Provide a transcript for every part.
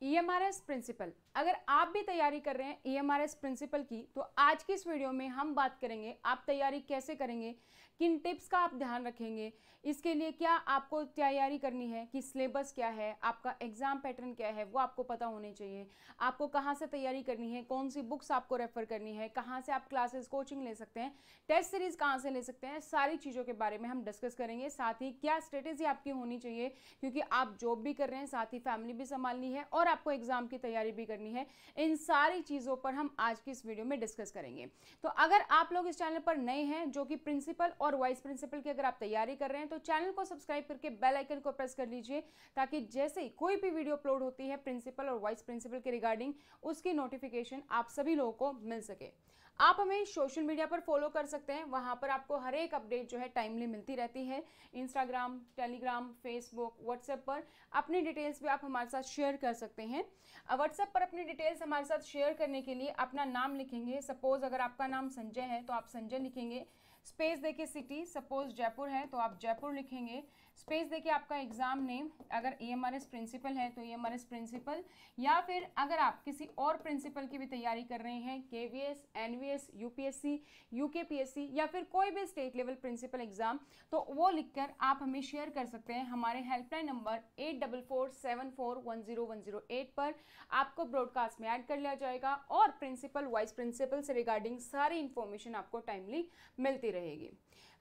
EMRS principal. अगर आप भी तैयारी कर रहे हैं EMRS प्रिंसिपल की, तो आज की इस वीडियो में हम बात करेंगे आप तैयारी कैसे करेंगे, किन टिप्स का आप ध्यान रखेंगे, इसके लिए क्या आपको तैयारी करनी है, कि सिलेबस क्या है, आपका एग्जाम पैटर्न क्या है वो आपको पता होने चाहिए, आपको कहाँ से तैयारी करनी है, कौन सी बुक्स आपको रेफर करनी है, कहाँ से आप क्लासेस कोचिंग ले सकते हैं, टेस्ट सीरीज कहाँ से ले सकते हैं, सारी चीज़ों के बारे में हम डिस्कस करेंगे। साथ ही क्या स्ट्रेटेजी आपकी होनी चाहिए, क्योंकि आप जॉब भी कर रहे हैं, साथ ही फैमिली भी संभालनी है और आपको एग्जाम की तैयारी भी करनी है। इन सारी चीज़ों पर हम आज की इस वीडियो में डिस्कस करेंगे। तो अगर आप लोग इस चैनल पर नए हैं, जो कि प्रिंसिपल और वाइस प्रिंसिपल की अगर आप तैयारी कर रहे हैं, तो चैनल को सब्सक्राइब करके बेल आइकन को प्रेस कर लीजिए, ताकि जैसे ही कोई भी वीडियो अपलोड होती है प्रिंसिपल और वाइस प्रिंसिपल के रिगार्डिंग, उसकी नोटिफिकेशन आप सभी लोगों को मिल सके। आप हमें सोशल मीडिया पर फॉलो कर सकते हैं, वहां पर आपको हर एक अपडेट जो है टाइमली मिलती रहती है। इंस्टाग्राम, टेलीग्राम, फेसबुक, व्हाट्सएप पर अपनी डिटेल्स भी आप हमारे साथ शेयर कर सकते हैं। व्हाट्सएप पर अपनी डिटेल्स हमारे साथ शेयर करने के लिए अपना नाम लिखेंगे। सपोज अगर आपका नाम संजय है तो आप संजय लिखेंगे, स्पेस देके सिटी, सपोज जयपुर है तो आप जयपुर लिखेंगे, स्पेस देके आपका एग्जाम नेम, अगर EMRS प्रिंसिपल है तो EMRS प्रिंसिपल, या फिर अगर आप किसी और प्रिंसिपल की भी तैयारी कर रहे हैं, KVS, NVS, UPSC, UKPSC या फिर कोई भी स्टेट लेवल प्रिंसिपल एग्जाम, तो वो लिखकर आप हमें शेयर कर सकते हैं हमारे हेल्पलाइन नंबर 8447410108 पर। आपको ब्रॉडकास्ट में ऐड कर लिया जाएगा और प्रिंसिपल वाइस प्रिंसिपल से रिगार्डिंग सारी इंफॉर्मेशन आपको टाइमली मिलती रहेगी।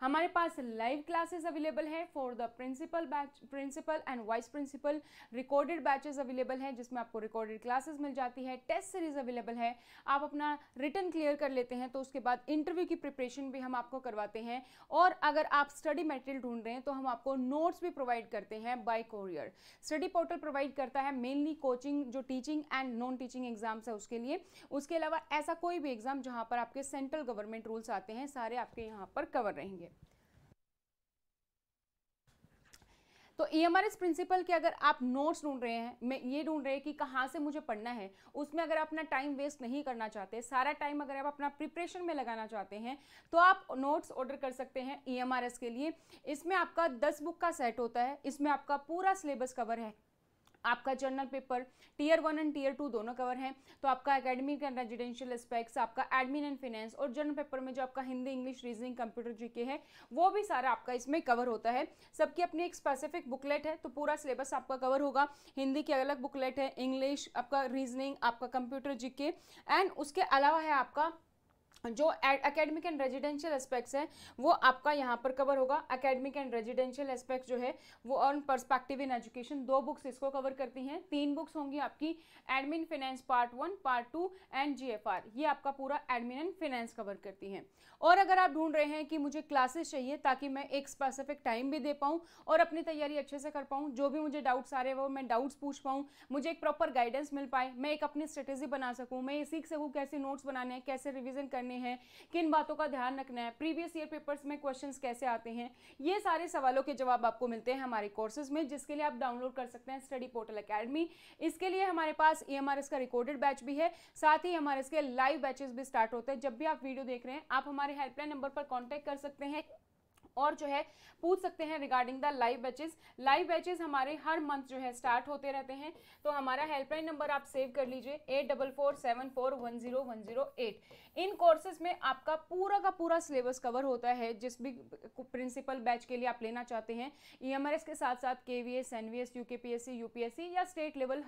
हमारे पास लाइव क्लासेस अवेलेबल है for the principal and vice principal. Recorded batches available हैं जिसमें आपको रिकॉर्डेड क्लासेस मिल जाती है। टेस्ट सीरीज अवेलेबल है। आप अपना रिटन क्लियर कर लेते हैं तो उसके बाद इंटरव्यू की प्रिपरेशन भी हम आपको करवाते हैं। और अगर आप स्टडी मटेरियल ढूंढ रहे हैं तो हम आपको नोट्स भी प्रोवाइड करते हैं bye courier. Study portal provide करता है मेनली कोचिंग, जो teaching and non teaching exams है उसके लिए। उसके अलावा ऐसा कोई भी एग्जाम जहां पर आपके सेंट्रल गवर्नमेंट रूल्स आते हैं, सारे आपके यहाँ पर कवर रहेंगे। तो EMRS प्रिंसिपल के अगर आप नोट्स ढूंढ रहे हैं, मैं ये ढूंढ रहे हैं कि कहाँ से मुझे पढ़ना है, उसमें अगर आप अपना टाइम वेस्ट नहीं करना चाहते, सारा टाइम अगर आप अपना प्रिपरेशन में लगाना चाहते हैं, तो आप नोट्स ऑर्डर कर सकते हैं EMRS के लिए। इसमें आपका 10 बुक का सेट होता है। इसमें आपका पूरा सिलेबस कवर है। आपका general paper tier 1 and tier 2 दोनों कवर हैं। तो आपका एकेडमिक एंड रेजिडेंशियल एस्पेक्ट्स, आपका एडमिन एंड फाइनेंस, और जर्नल पेपर में जो आपका Hindi, English, reasoning, computer, GK है, वो भी सारा आपका इसमें कवर होता है। सबकी अपनी एक स्पेसिफिक बुकलेट है, तो पूरा सिलेबस आपका कवर होगा। हिंदी की अलग बुकलेट है, इंग्लिश, आपका रीजनिंग, आपका कंप्यूटर, जीके, एंड उसके अलावा है आपका जो एकेडमिक एंड रेजिडेंशियल एस्पेक्ट्स है वो आपका यहाँ पर कवर होगा। एकेडमिक एंड रेजिडेंशियल एस्पेक्ट्स जो है वो on perspective in education, 2 books इसको कवर करती हैं। 3 बुक्स होंगी आपकी admin finance part 1, part 2 and GFR, ये आपका पूरा एडमिन एंड फाइनेंस कवर करती हैं। और अगर आप ढूंढ रहे हैं कि मुझे क्लासेस चाहिए ताकि मैं एक स्पेसिफिक टाइम भी दे पाऊँ और अपनी तैयारी अच्छे से कर पाऊँ, जो भी मुझे डाउट्स आ रहे हैं वो मैं डाउट्स पूछ पाऊँ, मुझे एक प्रॉपर गाइडेंस मिल पाए, मैं एक अपनी स्ट्रेटेजी बना सकूँ, मैं ये सीख सकूँ कैसे नोट्स बनाने हैं, कैसे रिविजन करने हैं, किन बातों का ध्यान रखना है, प्रीवियस ईयर पेपर्स में क्वेश्चंस कैसे आते हैं, ये सारे सवालों के जवाब आपको मिलते हैं हमारे कोर्सेज में, जिसके लिए आप डाउनलोड कर सकते हैं स्टडी पोर्टल एकेडमी। इसके लिए हमारे पास EMRS का रिकॉर्डेड बैच भी है, साथ ही हमारे इसके लाइव बैचेस भी स्टार्ट होते हैं। जब भी आप वीडियो देख रहे हैं आप हमारे हेल्पलाइन नंबर पर कॉन्टैक्ट कर सकते हैं और जो है पूछ सकते हैं regarding the live batches. Live batches हमारे हर मंथ जो है स्टार्ट होते रहते हैं। तो हमारा हेल्पलाइन नंबर आप सेव कर लीजिए 8447410108। इन कोर्सेज में आपका पूरा का पूरा सिलेबस कवर होता है। जिस भी प्रिंसिपल बैच के लिए आप लेना चाहते हैं, EMRS के साथ साथ KVS, NVS, UKPSC, UPSC या स्टेट लेवल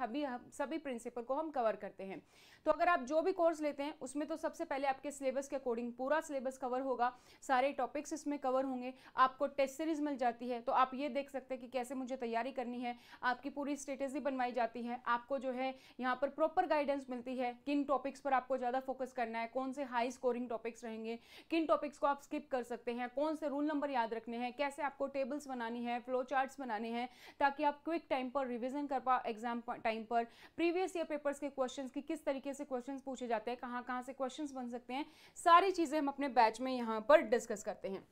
सभी प्रिंसिपल को हम कवर करते हैं। तो अगर आप जो भी कोर्स लेते हैं उसमें तो सबसे पहले आपके सिलेबस के अकॉर्डिंग पूरा सिलेबस कवर होगा, सारे टॉपिक्स इसमें कवर होंगे, आपको टेस्ट सीरीज मिल जाती है। तो आप ये देख सकते हैं कि कैसे मुझे तैयारी करनी है, आपकी पूरी स्ट्रेटेजी बनवाई जाती है, आपको जो है यहाँ पर प्रॉपर गाइडेंस मिलती है, किन टॉपिक्स पर आपको ज़्यादा फोकस करना है, कौन से हाई स्कोरिंग टॉपिक्स रहेंगे, किन टॉपिक्स को आप स्किप कर सकते हैं, कौन से रूल नंबर याद रखने हैं, कैसे आपको टेबल्स बनानी है, फ्लो चार्ट्स बनाने हैं, ताकि आप क्विक टाइम पर रिविजन कर पाओ एग्जाम टाइम पर। प्रीवियस ईयर पेपर्स के क्वेश्चंस की किस तरीके से क्वेश्चंस पूछे जाते हैं, कहाँ कहाँ से क्वेश्चंस बन सकते हैं, सारी चीज़ें हम अपने बैच में यहाँ पर डिस्कस करते हैं।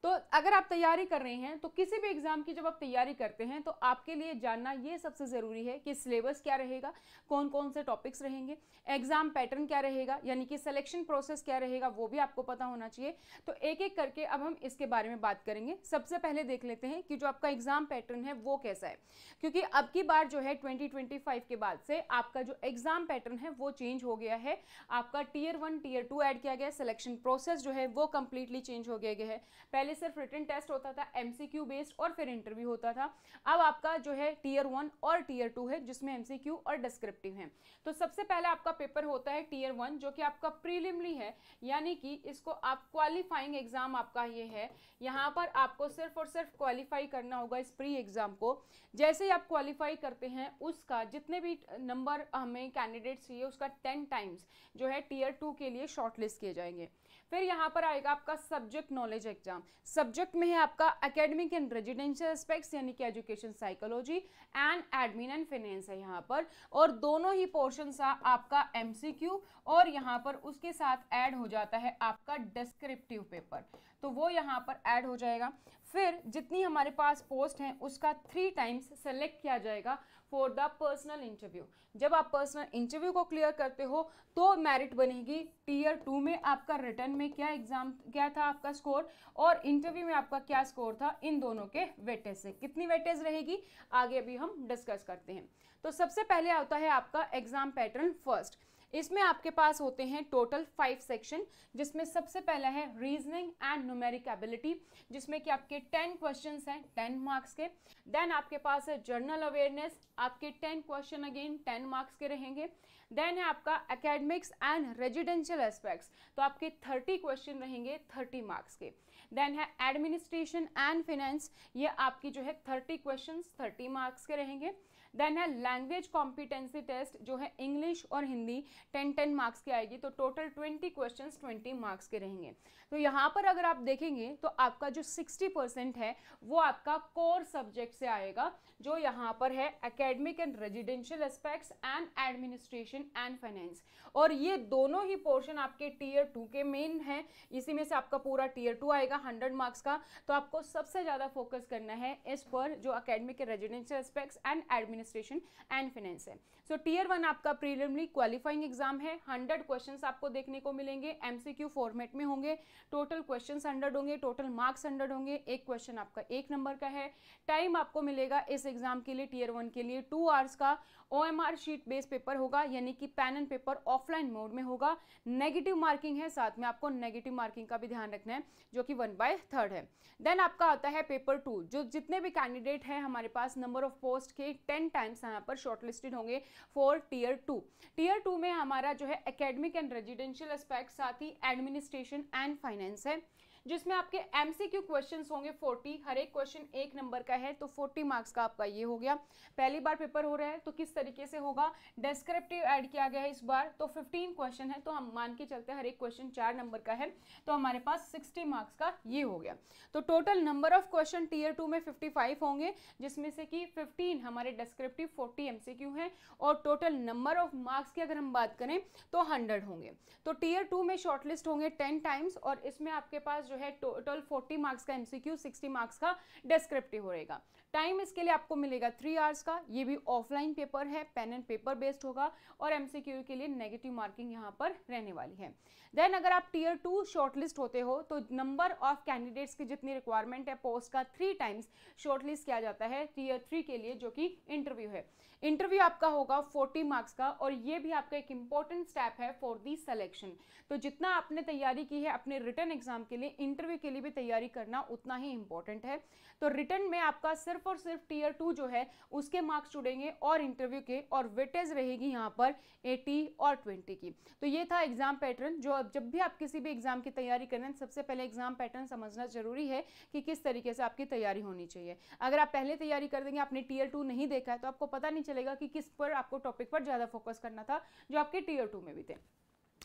तो अगर आप तैयारी कर रहे हैं तो किसी भी एग्जाम की जब आप तैयारी करते हैं तो आपके लिए जानना ये सबसे ज़रूरी है कि सिलेबस क्या रहेगा, कौन कौन से टॉपिक्स रहेंगे, एग्जाम पैटर्न क्या रहेगा, यानी कि सिलेक्शन प्रोसेस क्या रहेगा, वो भी आपको पता होना चाहिए। तो एक एक करके अब हम इसके बारे में बात करेंगे। सबसे पहले देख लेते हैं कि जो आपका एग्जाम पैटर्न है वो कैसा है, क्योंकि अब की बार जो है 2025 के बाद से आपका जो एग्जाम पैटर्न है वो चेंज हो गया है। आपका टीयर 1 टीयर 2 ऐड किया गया, सिलेक्शन प्रोसेस जो है वो कंप्लीटली चेंज हो गया है। पहले सिर्फ रिटन टेस्ट होता था एमसीक्यू बेस्ड और फिर इंटरव्यू होता था। अब आपका जो है टीयर 1 और टीयर 2 है जिसमें एमसीक्यू और डिस्क्रिप्टिव है। तो सबसे पहले आपका पेपर होता है टीयर 1 जो कि आपका प्रीलिमिनरी है, यानी कि इसको आप क्वालिफाइंग एग्जाम आपका ये है। यहाँ पर आपको सिर्फ और सिर्फ क्वालिफाई करना होगा इस प्री एग्जाम को। जैसे ही आप क्वालिफाई करते हैं उसका जितने भी नंबर हमें कैंडिडेट्स चाहिए उसका 10 टाइम्स जो है टीयर 2 के लिए शॉर्टलिस्ट किए जाएंगे। फिर यहाँ पर आएगा आपका सब्जेक्ट नॉलेज एग्जाम। सब्जेक्ट में है आपका एकेडमिक एंड रेजिडेंशियल एस्पेक्ट्स यानी कि education psychology and admin and finance है यहाँ पर, और दोनों ही पोर्शन आपका एमसीक्यू और यहाँ पर उसके साथ ऐड हो जाता है आपका डिस्क्रिप्टिव पेपर, तो वो यहाँ पर ऐड हो जाएगा। फिर जितनी हमारे पास पोस्ट हैं उसका 3 टाइम्स सेलेक्ट किया जाएगा फॉर द पर्सनल इंटरव्यू। जब आप पर्सनल इंटरव्यू को क्लियर करते हो तो मेरिट बनेगी टीयर 2 में आपका रिटर्न में क्या था आपका स्कोर और इंटरव्यू में आपका क्या स्कोर था, इन दोनों के वेटेज से कितनी वेटेज रहेगी आगे अभी हम डिस्कस करते हैं। तो सबसे पहले आता है आपका एग्जाम पैटर्न फर्स्ट। इसमें आपके पास होते हैं टोटल 5 सेक्शन, जिसमें सबसे पहला है रीजनिंग एंड न्यूमेरिक एबिलिटी, जिसमें कि आपके 10 क्वेश्चंस हैं 10 मार्क्स के। देन आपके पास है जनरल अवेयरनेस, आपके 10 क्वेश्चन अगेन 10 मार्क्स के रहेंगे। देन है आपका एकेडमिक्स एंड रेजिडेंशियल एस्पेक्ट्स, तो आपके 30 क्वेश्चन रहेंगे 30 मार्क्स के। देन है एडमिनिस्ट्रेशन एंड फाइनेंस, ये आपकी जो है 30 क्वेश्चन 30 मार्क्स के रहेंगे। देन है लैंग्वेज कॉम्पिटेंसी टेस्ट जो है इंग्लिश और हिंदी 10-10 मार्क्स की आएगी, तो टोटल 20 क्वेश्चंस 20 मार्क्स के रहेंगे। तो यहाँ पर अगर आप देखेंगे तो आपका जो 60% है वो आपका कोर सब्जेक्ट से आएगा, जो यहाँ पर है academic and residential aspects and administration and finance, और ये दोनों ही पोर्शन आपके टीयर 2 के मेन हैं। इसी में से आपका पूरा टीयर 2 आएगा 100 मार्क्स का, तो आपको सबसे ज़्यादा फोकस करना है इस पर जो academic and residential aspects and administration and finance है। सो टीयर 1 आपका प्रीलिमिनरी क्वालिफाइंग एग्जाम है। 100 क्वेश्चंस आपको देखने को मिलेंगे, एमसीक्यू फॉर्मेट में होंगे। टोटल क्वेश्चंस 100 होंगे, टोटल मार्क्स 100 होंगे। एक क्वेश्चन आपका 1 नंबर का है। टाइम आपको मिलेगा इस एग्जाम के लिए टीयर 1 के लिए 2 आवर्स का। OMR शीट बेस्ड पेपर होगा, यानी कि pen and paper offline mode में होगा। नेगेटिव मार्किंग है, साथ में आपको नेगेटिव मार्किंग का भी ध्यान रखना है जो कि 1/3 है। देन आपका आता है पेपर 2, जो जितने भी कैंडिडेट हैं हमारे पास नंबर ऑफ पोस्ट के 10 टाइम्स यहाँ पर शॉर्टलिस्टेड होंगे फॉर टीयर 2। टीयर 2 में हमारा जो है एकेडमिक एंड रेजिडेंशियल एस्पेक्ट साथ ही एडमिनिस्ट्रेशन एंड फाइनेंस है, जिसमें आपके एमसीक्यू क्वेश्चंस होंगे 40, हर एक क्वेश्चन 1 नंबर का है, तो 40 मार्क्स का आपका ये हो गया। पहली बार पेपर हो रहा है तो किस तरीके से होगा, डिस्क्रिप्टिव ऐड किया गया है इस बार, तो 15 क्वेश्चन है, तो हम मान के चलते हैं हर एक क्वेश्चन 4 नंबर का है, तो हमारे पास 60 मार्क्स का ये हो गया। तो total number of question tier 2 में 55 होंगे, जिसमें से कि 15 हमारे डिस्क्रिप्टिव, 40 एमसीक्यू हैं, और टोटल नंबर ऑफ मार्क्स की अगर हम बात करें तो 100 होंगे। तो टीयर 2 में शॉर्टलिस्ट होंगे 10 टाइम्स, और इसमें आपके पास जो है टोटल 40 मार्क्स का एमसीक्यू, 60 मार्क्स का डिस्क्रिप्टिव रहेगा। टाइम इसके लिए आपको मिलेगा 3 आवर्स का। ये भी ऑफलाइन पेपर है, पेन एंड पेपर बेस्ड होगा, और एमसीक्यू के लिए नेगेटिव मार्किंग यहाँ पर रहने वाली है। देन अगर आप टीयर 2 शॉर्टलिस्ट होते हो तो नंबर ऑफ कैंडिडेट्स की जितनी रिक्वायरमेंट है पोस्ट का 3 टाइम्स शॉर्टलिस्ट किया जाता है टीयर 3 के लिए, जो कि इंटरव्यू है। इंटरव्यू आपका होगा 40 मार्क्स का, और ये भी आपका एक इंपॉर्टेंट स्टेप है फॉर दी सिलेक्शन। तो जितना आपने तैयारी की है अपने रिटन एग्जाम के लिए, इंटरव्यू के लिए भी तैयारी करना उतना ही इंपॉर्टेंट है। तो रिटन में आपका सिर्फ और सिर्फ टीयर 2 जो है उसके मार्क्स जुड़ेंगे और इंटरव्यू के, और वेटेज रहेगी यहाँ पर 80 और 20 की। तो ये था एग्जाम पैटर्न। जो जब भी आप किसी भी एग्जाम की तैयारी करें सबसे पहले एग्जाम पैटर्न समझना जरूरी है कि किस तरीके से आपकी तैयारी होनी चाहिए। अगर आप पहले तैयारी कर देंगे, आपने टीयर 2 नहीं देखा है, तो आपको पता नहीं चलेगा कि किस पर आपको टॉपिक पर ज़्यादा फोकस करना था जो आपके टीयर 2 में भी थे।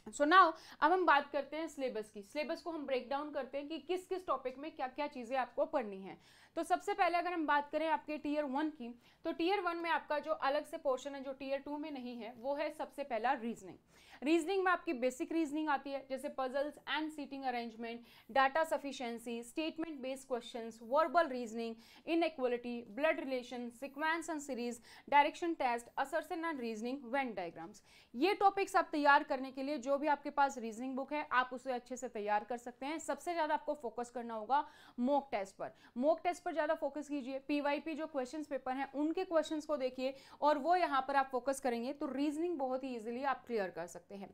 सो नाउ अब हम बात करते हैं सिलेबस की। सिलेबस को हम ब्रेक डाउन करते हैं कि किस किस टॉपिक में क्या क्या चीज़ें आपको पढ़नी है। तो सबसे पहले अगर हम बात करें आपके टीयर 1 की, तो टीयर 1 में आपका जो अलग से पोर्शन है जो टीयर 2 में नहीं है, वो है सबसे पहला रीजनिंग। रीजनिंग में आपकी बेसिक रीजनिंग आती है, जैसे puzzles and seating arrangement, data sufficiency, statement based questions, verbal reasoning, inequality, blood relation, sequence and series, direction test, assertion and reasoning, Venn diagrams. ये टॉपिक्स आप तैयार करने के लिए जो भी आपके पास रीजनिंग बुक है आप उसे अच्छे से तैयार कर सकते हैं। सबसे ज्यादा आपको फोकस करना होगा मॉक टेस्ट पर। मॉक टेस्ट पर ज्यादा फोकस कीजिए, पीवाईपी जो क्वेश्चंस पेपर हैं उनके क्वेश्चंस को देखिए और वो यहाँ पर आप फोकस करेंगे तो रीजनिंग बहुत ही इजीली आप क्लियर कर सकते हैं।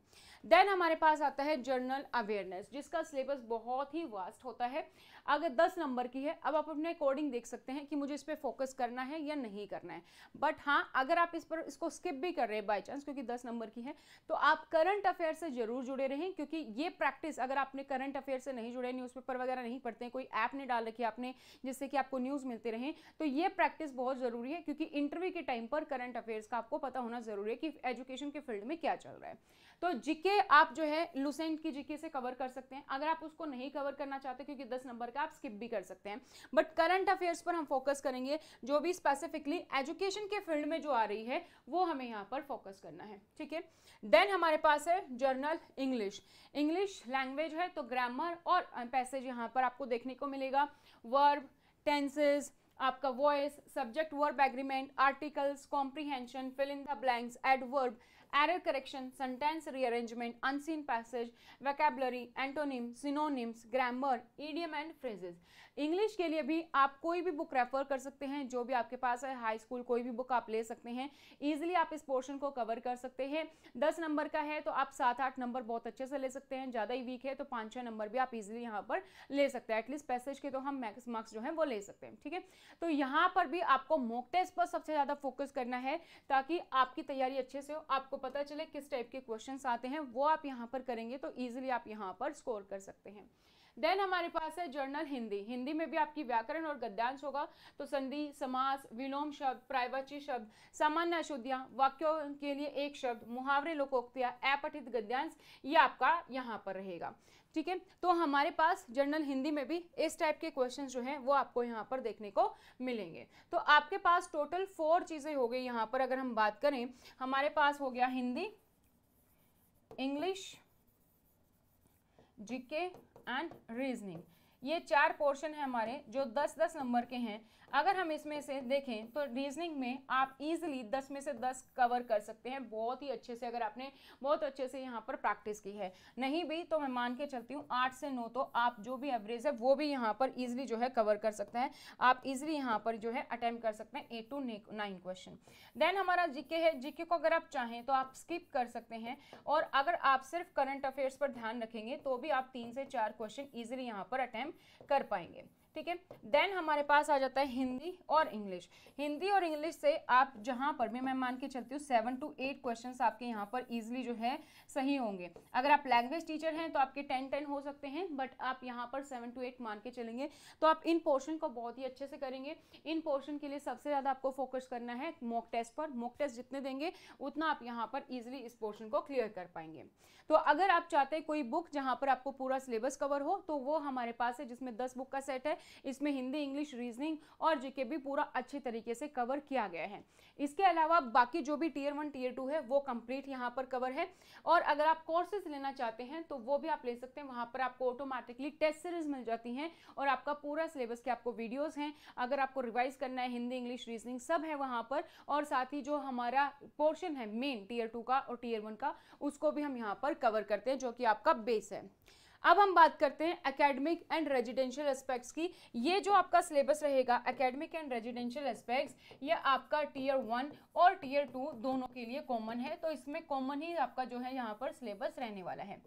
देन हमारे पास आता है जनरल अवेयरनेस, जिसका सिलेबस बहुत ही वास्ट होता है। अगर 10 नंबर की है, अब आप अपने अकॉर्डिंग देख सकते हैं कि मुझे इस पर फोकस करना है या नहीं करना है। बट हाँ, अगर आप इसको स्किप भी कर रहे हैं बाय चांस क्योंकि 10 नंबर की है, तो आप करंट अफेयर से जरूर जुड़े रहें, क्योंकि ये प्रैक्टिस अगर आपने करंट अफेयर से नहीं जुड़े, न्यूज़पेपर वगैरह नहीं पढ़ते हैं, कोई ऐप नहीं डाल रखी आपने जिससे कि आपको न्यूज़ मिलते रहे, तो ये प्रैक्टिस बहुत जरूरी है, क्योंकि इंटरव्यू के टाइम पर करंट अफेयर्स का आपको पता होना जरूरी है कि एजुकेशन के फील्ड में क्या चल रहा है। तो जीके आप जो है लुसेंट की जीके से कवर कर सकते हैं। अगर आप उसको नहीं कवर करना चाहते क्योंकि 10 नंबर का, आप स्किप भी कर सकते हैं। बट करंट अफेयर्स पर हम फोकस करेंगे, जो भी स्पेसिफिकली एजुकेशन के फील्ड में जो आ रही है वो हमें यहाँ पर फोकस करना है, ठीक है। देन हमारे पास है जर्नल इंग्लिश। इंग्लिश लैंग्वेज है तो ग्रामर और पैसेज यहाँ पर आपको देखने को मिलेगा, वर्ब, टेंसेज, आपका voice, subject verb agreement, articles, comprehension, fill in the blanks, adverb, error correction, sentence rearrangement, unseen passage, vocabulary, antonym, synonyms, grammar, idiom and phrases. English के लिए भी आप कोई भी बुक रेफर कर सकते हैं, जो भी आपके पास है, हाई स्कूल कोई भी बुक आप ले सकते हैं, इजीली आप इस पोर्शन को कवर कर सकते हैं। 10 नंबर का है तो आप 7-8 नंबर बहुत अच्छे से ले सकते हैं, ज़्यादा ही वीक है तो 5-6 नंबर भी आप इजीली यहाँ पर ले सकते हैं। एटलीस्ट पैसेज के तो हम मैक्स मार्क्स जो है वो ले सकते हैं, ठीक है। तो यहाँ पर भी आपको मॉक टेस्ट पर सबसे ज़्यादा फोकस करना है, ताकि आपकी तैयारी अच्छे से हो, आपको पता चले किस टाइप के क्वेश्चंस आते हैं, वो आप यहाँ पर करेंगे तो इजीली आप यहाँ पर स्कोर कर सकते हैं। देन हमारे पास है जर्नल हिंदी। हिंदी में भी आपकी व्याकरण और गद्यांश होगा, तो संधि, समास, विलोम शब्द, प्रायवाची शब्द, सामान्य अशुद्धियां, वाक्यों के लिए एक शब्द, मुहावरे, लोकोक्तियां, अपठित गद्यांश, ये आपका यहाँ पर रहेगा, ठीक है। तो हमारे पास जर्नल हिंदी में भी इस टाइप के क्वेश्चंस जो हैं वो आपको यहाँ पर देखने को मिलेंगे। तो आपके पास टोटल 4 चीजें हो गई यहाँ पर। अगर हम बात करें, हमारे पास हो गया Hindi, English, GK and reasoning. ये 4 पोर्शन है हमारे जो 10-10 नंबर के हैं। अगर हम इसमें से देखें तो रीजनिंग में आप इजीली 10 में से 10 कवर कर सकते हैं बहुत ही अच्छे से, अगर आपने बहुत अच्छे से यहाँ पर प्रैक्टिस की है। नहीं भी तो मैं मान के चलती हूँ 8 से 9 तो आप जो भी एवरेज है वो भी यहाँ पर इजीली जो है कवर कर सकते हैं। आप इजीली यहाँ पर जो है अटेम्प्ट कर सकते हैं 8 to 9 क्वेश्चन। देन हमारा जीके है। जीके को अगर आप चाहें तो आप स्किप कर सकते हैं, और अगर आप सिर्फ करंट अफेयर्स पर ध्यान रखेंगे तो भी आप 3 से 4 क्वेश्चन इजीली यहाँ पर अटेम्प्ट कर पाएंगे, ठीक है। देन हमारे पास आ जाता है हिंदी और इंग्लिश। हिंदी और इंग्लिश से आप जहां पर भी मैं मान के चलती हूँ 7 to 8 क्वेश्चंस आपके यहाँ पर इजीली जो है सही होंगे। अगर आप लैंग्वेज टीचर हैं तो आपके 10-10 हो सकते हैं, बट आप यहाँ पर 7 to 8 मान के चलेंगे तो आप इन पोर्शन को बहुत ही अच्छे से करेंगे। इन पोर्शन के लिए सबसे ज़्यादा आपको फोकस करना है मॉक टेस्ट पर। मॉक टेस्ट जितने देंगे उतना आप यहाँ पर ईजिली इस पोर्शन को क्लियर कर पाएंगे। तो अगर आप चाहते हैं कोई बुक जहाँ पर आपको पूरा सिलेबस कवर हो तो वो हमारे पास है, जिसमें 10 बुक का सेट है। इसमें हिंदी, इंग्लिश, रीजनिंग और जीके भी पूरा अच्छी तरीके से कवर किया गया है। इसके अलावा बाकी जो भी टीयर 1 टीयर 2 है वो कंप्लीट यहाँ पर कवर है। और अगर आप कोर्सेज लेना चाहते हैं तो वो भी आप ले सकते हैं। वहाँ पर आपको ऑटोमेटिकली टेस्ट सीरीज मिल जाती हैं और आपका पूरा सिलेबस के आपको वीडियोस हैं। अगर आपको रिवाइज करना है, हिंदी, इंग्लिश, रीजनिंग सब है वहाँ पर। और साथ ही जो हमारा पोर्शन है मेन टीयर 2 का और टीयर 1 का, उसको भी हम यहाँ पर कवर करते हैं, जो कि आपका बेस है। अब हम बात करते हैं एकेडमिक एंड रेजिडेंशियल एस्पेक्ट्स की। ये जो आपका सिलेबस रहेगा एकेडमिक एंड रेजिडेंशियल एस्पेक्ट्स, ये आपका टीयर 1 और टीयर 2 दोनों के लिए कॉमन है। तो इसमें कॉमन ही आपका जो है यहाँ पर सिलेबस रहने वाला है।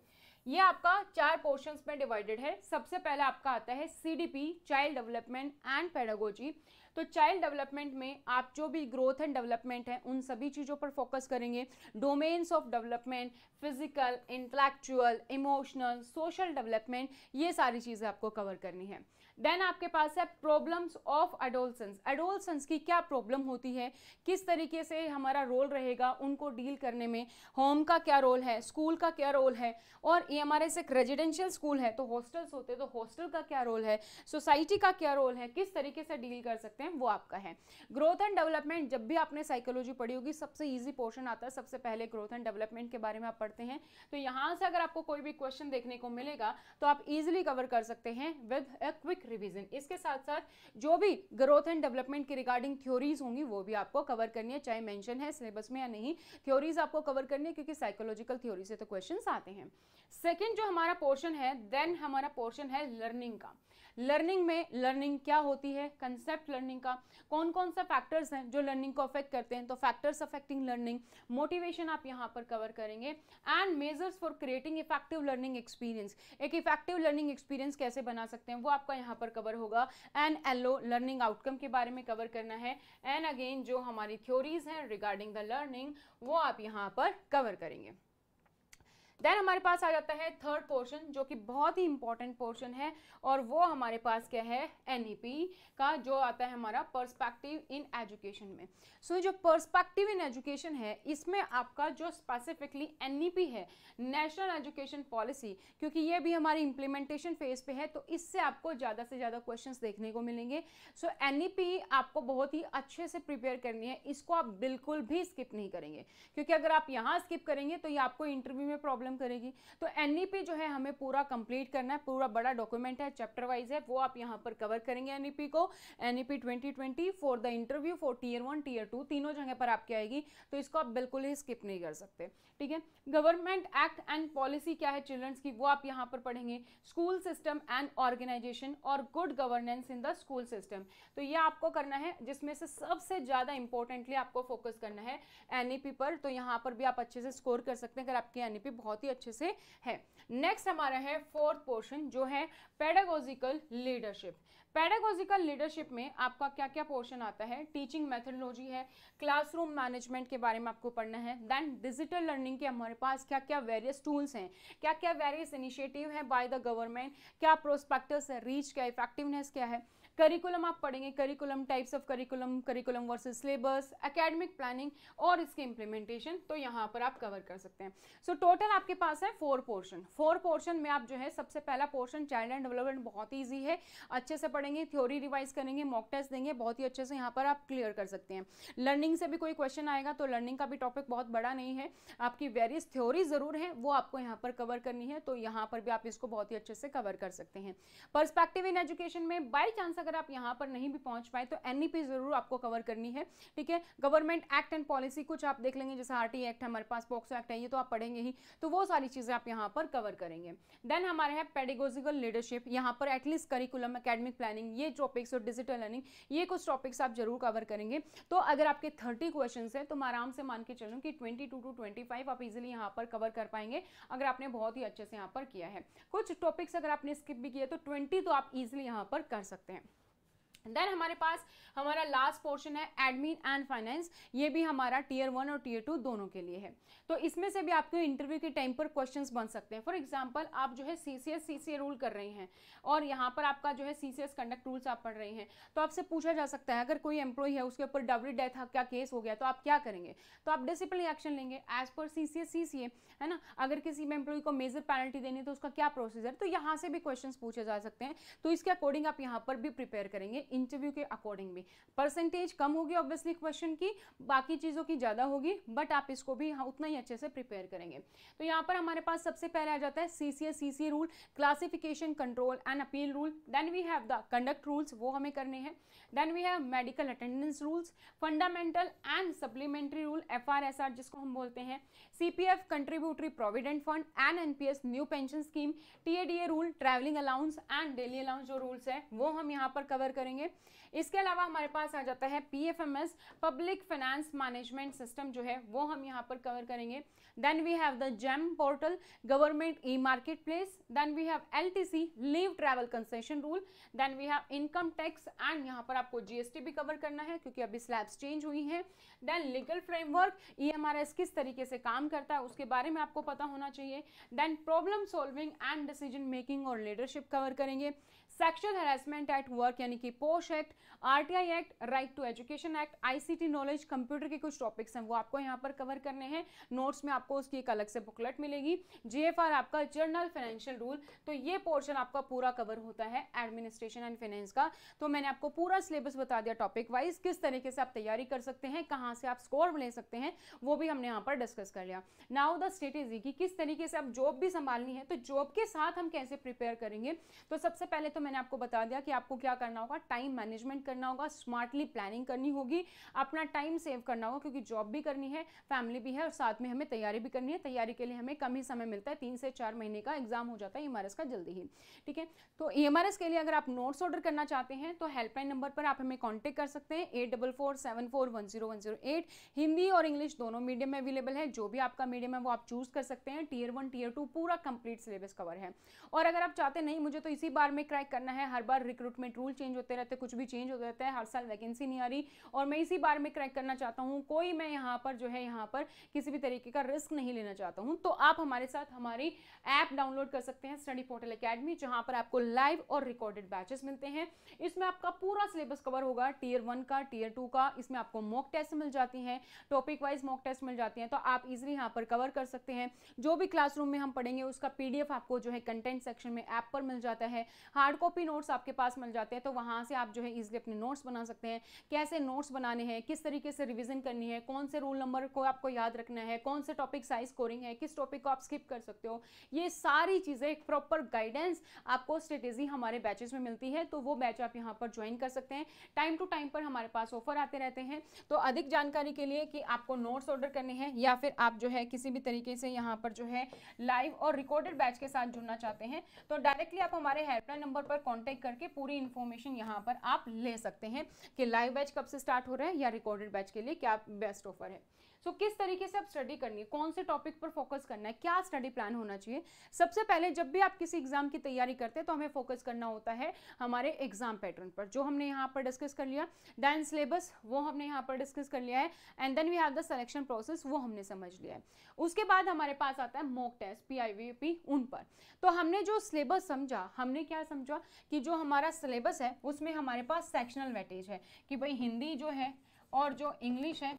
ये आपका 4 पोर्शंस में डिवाइडेड है। सबसे पहला आपका आता है CDP, child development and pedagogy. तो चाइल्ड डेवलपमेंट में आप जो भी ग्रोथ एंड डेवलपमेंट है उन सभी चीज़ों पर फोकस करेंगे। Domains of development, physical, intellectual, emotional, social development, ये सारी चीज़ें आपको कवर करनी है। देन आपके पास है प्रॉब्लम्स ऑफ एडोलसेंस। एडोलसेंस की क्या प्रॉब्लम होती है, किस तरीके से हमारा रोल रहेगा उनको डील करने में, होम का क्या रोल है, स्कूल का क्या रोल है, और ये हमारे से एक रेजिडेंशियल स्कूल है तो हॉस्टल्स होते हैं तो हॉस्टल का क्या रोल है, सोसाइटी का क्या रोल है, किस तरीके से डील कर सकते हैं, वो आपका है। ग्रोथ एंड डेवलपमेंट, जब भी आपने साइकोलॉजी पढ़ी होगी सबसे ईजी पोर्शन आता है, सबसे पहले ग्रोथ एंड डेवलपमेंट के बारे में आप पढ़ते हैं। तो यहाँ से अगर आपको कोई भी क्वेश्चन देखने को मिलेगा तो आप इजिली कवर कर सकते हैं विद अ क्विक रिवीजन। इसके साथ साथ जो भी ग्रोथ एंड डेवलपमेंट के रिगार्डिंग थ्योरीज होंगी वो भी आपको कवर करनी है, चाहे मेंशन है सिलेबस में या नहीं, थ्योरीज आपको कवर करनी है क्योंकि साइकोलॉजिकल थ्योरी से तो क्वेश्चंस आते हैं। सेकंड जो हमारा पोर्शन है, देन हमारा पोर्शन है लर्निंग का। लर्निंग में लर्निंग क्या होती है, कंसेप्ट लर्निंग का, कौन कौन सा फैक्टर्स हैं जो लर्निंग को अफेक्ट करते हैं, तो फैक्टर्स अफेक्टिंग लर्निंग, मोटिवेशन आप यहाँ पर कवर करेंगे, and measures for creating effective learning experience, एक इफेक्टिव लर्निंग एक्सपीरियंस कैसे बना सकते हैं वो आपका यहाँ पर कवर होगा। एंड एलओ लर्निंग आउटकम के बारे में कवर करना है। एंड अगेन जो हमारी थ्योरीज हैं रिगार्डिंग द लर्निंग वो आप यहाँ पर कवर करेंगे। देन हमारे पास आ जाता है थर्ड पोर्शन जो कि बहुत ही इंपॉर्टेंट पोर्शन है, और वो हमारे पास क्या है, एनईपी का जो आता है हमारा पर्सपेक्टिव इन एजुकेशन में। सो जो पर्सपेक्टिव इन एजुकेशन है इसमें आपका जो स्पेसिफिकली एनईपी है, नेशनल एजुकेशन पॉलिसी, क्योंकि ये भी हमारी इंप्लीमेंटेशन फेज पे है तो इससे आपको ज़्यादा से ज़्यादा क्वेश्चंस देखने को मिलेंगे। सो एनईपी आपको बहुत ही अच्छे से प्रिपेयर करनी है, इसको आप बिल्कुल भी स्किप नहीं करेंगे, क्योंकि अगर आप यहाँ स्किप करेंगे तो ये आपको इंटरव्यू में प्रॉब्लम करेगी। तो एनईपी जो है हमें पूरा कंप्लीट करना है, पूरा बड़ा डॉक्यूमेंट है, चैप्टर वाइज है, वो आप यहाँ पर कवर करेंगे एनईपी को। NEP 2020 for the interview for tier 1 tier 2 तीनों जगह पर आपकी आएगी, तो इसको आप बिल्कुल ही स्किप नहीं कर सकते, ठीक है। गवर्नमेंट एक्ट एंड पॉलिसी क्या है चिल्ड्रंस की, वो आप यहाँ पर पढ़ेंगे। स्कूल सिस्टम एंड ऑर्गेनाइजेशन और good governance in the school system, तो ये आपको करना है, जिसमें से सबसे ज्यादा इंपॉर्टेंटली आपको फोकस करना है एनईपी पर। तो यहाँ पर भी आप अच्छे से स्कोर कर सकते हैं अगर आपकी एनईपी बहुत ही अच्छे से है। नेक्स्ट हमारा है फोर्थ पोर्शन जो है पेडागोजिकल लीडरशिप। पेडागोजिकल लीडरशिप में आपका क्या क्या पोर्शन आता है, टीचिंग मेथोडोलॉजी है, क्लासरूम मैनेजमेंट के बारे में आपको पढ़ना है, देन डिजिटल लर्निंग के हमारे पास क्या क्या वेरियस टूल्स हैं, क्या क्या वेरियस इनिशिएटिव है बाय द गवर्नमेंट, क्या प्रोस्पेक्टस है, रीच क्या, इफेक्टिवनेस क्या है, करिकुलम आप पढ़ेंगे, curriculum, types of curriculum, curriculum versus syllabus, academic planning और इसके इंप्लीमेंटेशन, तो यहाँ पर आप कवर कर सकते हैं। सो टोटल आपके पास है 4 पोर्शन। 4 पोर्शन में आप जो है सबसे पहला पोर्शन चाइल्ड एंड डेवलपमेंट बहुत ईजी है, अच्छे से पढ़ेंगे, थ्योरी रिवाइज करेंगे, मॉक टेस्ट देंगे, बहुत ही अच्छे से यहाँ पर आप क्लियर कर सकते हैं। लर्निंग से भी कोई क्वेश्चन आएगा तो लर्निंग का भी टॉपिक बहुत बड़ा नहीं है, आपकी वेरियस थ्योरी जरूर है वो आपको यहाँ पर कवर करनी है, तो यहाँ पर भी आप इसको बहुत ही अच्छे से कवर कर सकते हैं। पर्सपेक्टिव इन एजुकेशन में बाई चांस अगर आप यहाँ पर नहीं भी पहुंच पाए तो एनईपी जरूर आपको कवर करनी है, ठीक है। गवर्नमेंट एक्ट एंड पॉलिसी कुछ आप देख लेंगे, जैसे आरटी एक्ट हमारे पास, पॉक्सो एक्ट है, ये तो आप पढ़ेंगे ही, तो वो सारी चीजें आप यहाँ पर कवर करेंगे। देन हमारे है पेडागोजिकल लीडरशिप, यहाँ पर एटलीस्ट करिकुलम, एकेडमिक प्लानिंग, ये टॉपिक्स और डिजिटल लर्निंग, ये कुछ टॉपिक्स आप जरूर कवर करेंगे। तो अगर आपके 30 क्वेश्चन है तो मैं आराम से मान के चलूँ कि 22 to 25 आप इजिली यहाँ पर कवर कर पाएंगे अगर आपने बहुत ही अच्छे से यहाँ पर किया है। कुछ टॉपिक्स अगर आपने स्किप भी किया तो 20 तो आप इजिली यहाँ पर कर सकते हैं। देन हमारे पास हमारा लास्ट पोर्शन है एडमिन एंड फाइनेंस, ये भी हमारा टीयर 1 और टीयर 2 दोनों के लिए है। तो इसमें से भी आपके इंटरव्यू के टाइम पर क्वेश्चंस बन सकते हैं। फॉर एग्जांपल आप जो है सीसीएस रूल कर रहे हैं और यहाँ पर आपका जो है सीसीएस कंडक्ट रूल्स आप पढ़ रहे हैं, तो आपसे पूछा जा सकता है अगर कोई एम्प्लॉय है उसके ऊपर डबल डेथ का केस हो गया तो आप क्या करेंगे, तो आप डिसिप्लिनरी एक्शन लेंगे एज पर सीसीएस सीसीए, है ना। अगर किसी एम्प्लॉय को मेजर पेनल्टी देनी तो उसका क्या प्रोसीजर, तो यहाँ से भी क्वेश्चन पूछे जा सकते हैं, तो इसके अकॉर्डिंग आप यहाँ पर भी प्रिपेयर करेंगे। इंटरव्यू के अकॉर्डिंग भी परसेंटेज कम होगी ऑब्वियसली क्वेश्चन की, बाकी चीजों की ज्यादा होगी, बट आप इसको भी उतना ही अच्छे से प्रिपेयर करेंगे। तो यहाँ पर हमारे पास सबसे पहले आ जाता है CCS CC rule, classification, control and appeal rule. Then we have the conduct rules, वो हमें करने हैं। Then we have medical attendance rules, fundamental and supplementary rule, FRSR जिसको हम बोलते हैं, CPF contributory provident fund and NPS new pension scheme, TADA rule, travelling allowance and daily allowance जो rules है वो हम यहाँ पर कवर करेंगे। करेंगे। इसके अलावा हमारे पास आ जाता है PFMS, public finance management system जो है वो हम यहाँ पर कवर करेंगे। Then we have the GeM portal, government e market place, then we have LTC, leave travel concession rule, then we have income tax and यहाँ पर आपको GST भी कवर करना है क्योंकि अभी स्लैब्स चेंज हुई हैं। देन लीगल फ्रेमवर्क, EMRS किस तरीके से काम करता है उसके बारे में आपको पता होना चाहिए। Then problem solving and decision making और लीडरशिप कवर करेंगे। सेक्सुअल हैरेसमेंट एट वर्क यानी कि POSH act, RTI act, right to education act, ICT knowledge, computer के कुछ टॉपिक्स हैं वो आपको यहाँ पर कवर करने हैं। नोट्स में आपको उसकी एक अलग से बुकलेट मिलेगी। GFR आपका जर्नल फाइनेंशियल रूल, तो ये पोर्शन आपका पूरा कवर होता है एडमिनिस्ट्रेशन एंड फाइनेंस का। तो मैंने आपको पूरा सिलेबस बता दिया टॉपिक वाइज, किस तरीके से आप तैयारी कर सकते हैं, कहाँ से आप स्कोर ले सकते हैं, वो भी हमने यहाँ पर डिस्कस कर लिया। नाउ द स्ट्रेटेजी की किस तरीके से आप जॉब भी संभालनी है, तो जॉब के साथ हम कैसे प्रिपेयर करेंगे। तो सबसे पहले तो मैंने आपको बता दिया कि आपको क्या करना होगा, टाइम मैनेजमेंट करना होगा, स्मार्टली प्लानिंग करनी होगी, अपना टाइम सेव करना होगा क्योंकि जॉब भी करनी है, फैमिली भी है और साथ में हमें तैयारी भी करनी है। तैयारी के लिए हमें कम ही समय मिलता है, 3 से 4 महीने का एग्जाम हो जाता है EMRS का जल्दी ही, ठीक है। तो EMRS के लिए अगर आप नोट्स ऑर्डर करना चाहते हैं तो हेल्पलाइन नंबर पर आप हमें कॉन्टेक्ट कर सकते हैं 8447410108। हिंदी और इंग्लिश दोनों मीडियम में अवेलेबल है, जो भी आपका मीडियम है वो आप चूज कर सकते हैं। Tier 1 Tier 2 पूरा कंप्लीट सिलेबस कवर है। और अगर आप चाहते नहीं मुझे तो इसी बार में क्रैक करना है, हर बार रिक्रूटमेंट रूल चेंज होते रहते हैं, कुछ भी चेंज होते रहता है, हर साल वैकेंसी नहीं आ रही और मैं इसी बार में क्रैक करना चाहता हूँ, कोई मैं यहाँ पर जो है यहाँ पर किसी भी तरीके का रिस्क नहीं लेना चाहता हूँ, तो आप हमारे साथ हमारी ऐप डाउनलोड कर सकते हैं स्टडी पोर्टल एकेडमी, जहाँ पर आपको लाइव और रिकॉर्डेड बैचेस मिलते हैं। इसमें आपका पूरा सिलेबस कवर होगा, Tier 1 का, Tier 2 का। इसमें आपको मॉक टेस्ट मिल जाती हैं, टॉपिक वाइज मॉक टेस्ट मिल जाती हैं, तो आप इजीली यहाँ पर कवर कर सकते हैं। जो भी क्लासरूम में हम पढ़ेंगे उसका PDF आपको जो है कंटेंट सेक्शन में ऐप पर मिल जाता है। हार्ड कॉपी नोट्स आपके पास मिल जाते हैं, तो वहाँ से आप जो है इजीली अपने नोट्स बना सकते हैं। कैसे नोट्स बनाने हैं, किस तरीके से रिवीजन करनी है, कौन से रूल नंबर को आपको याद रखना है, कौन से टॉपिक साइज स्कोरिंग है, किस टॉपिक को आप स्किप कर सकते हो, ये सारी चीज़ें एक प्रॉपर गाइडेंस आपको स्ट्रेटेजी हमारे बैचेस में मिलती है। तो वो बैच आप यहाँ पर ज्वाइन कर सकते हैं। टाइम टू टाइम पर हमारे पास ऑफर आते रहते हैं। तो अधिक जानकारी के लिए कि आपको नोट्स ऑर्डर करने हैं या फिर आप जो है किसी भी तरीके से यहाँ पर जो है लाइव और रिकॉर्डेड बैच के साथ जुड़ना चाहते हैं, तो डायरेक्टली आप हमारे हेल्पलाइन नंबर पर कॉन्टैक्ट करके पूरी इन्फॉर्मेशन यहाँ पर आप ले सकते हैं कि लाइव बैच कब से स्टार्ट हो रहा है या रिकॉर्डेड बैच के लिए क्या बेस्ट ऑफर है। सो किस तरीके से आप स्टडी करनी है, कौन से टॉपिक पर फोकस करना है, क्या स्टडी प्लान होना चाहिए। सबसे पहले जब भी आप किसी एग्जाम की तैयारी करते हैं तो हमें फोकस करना होता है हमारे एग्जाम पैटर्न पर, जो हमने यहाँ पर डिस्कस कर लिया। देन सिलेबस वो हमने यहाँ पर डिस्कस कर लिया है, and then we have the selection process, वो हमने समझ लिया है। उसके बाद हमारे पास आता है मॉक टेस्ट, PIVP, उन पर। तो हमने जो सिलेबस समझा, हमने क्या समझा कि जो हमारा सिलेबस है उसमें हमारे पास सेक्शनल वेटेज है कि भाई हिंदी जो है और जो इंग्लिश है,